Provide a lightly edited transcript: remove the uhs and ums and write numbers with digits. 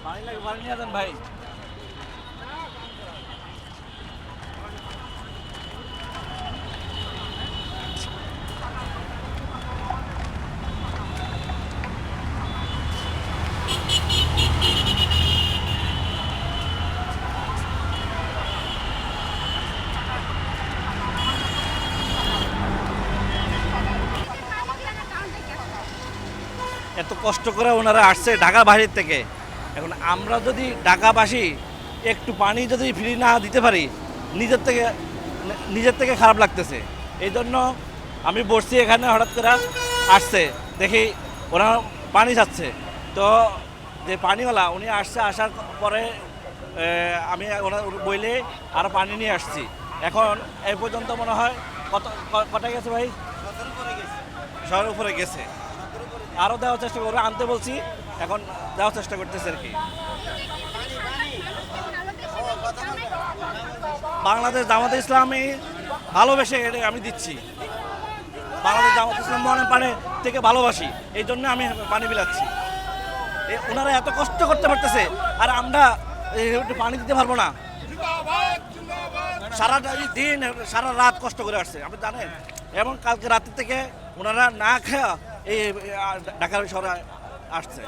পানি লাগে, পানি নিয়ে যান ভাই। এত কষ্ট করে ওনারা আসছে ঢাকার বাহির থেকে। এখন আমরা যদি ঢাকাবাসী একটু পানি যদি ফ্রি না দিতে পারি, নিজের থেকে খারাপ লাগতেছে। এই জন্য আমি বসছি এখানে, হঠাৎ করে আসছে দেখি ওরা পানি চাচ্ছে। তো যে পানিওয়ালা উনি আসছে, আসার পরে আমি ওনার বইলে আরও পানি নিয়ে আসছি। এখন এই পর্যন্ত মনে হয় কটায় গেছে ভাই? শহরের উপরে গেছে। আরও দেওয়ার চেষ্টা করবো, আনতে বলছি, এখন দেওয়ার চেষ্টা করতেছে আর কি। বাংলাদেশ জামাতে ইসলামী ভালোবেসে এটা আমি দিচ্ছি। বাংলাদেশ জামাতে ইসলাম মনে পানি থেকে ভালোবাসি, এই জন্য আমি পানি বিলাচ্ছি। ওনারা এত কষ্ট করতে পারতেছে, আর আমরা একটু পানি দিতে পারবো না। সারা দিন সারা রাত কষ্ট করে আসছে, আপনি জানেন। এবং কালকে রাতের থেকে ওনারা না খেয়া এই ঢাকার শহরে আসছে।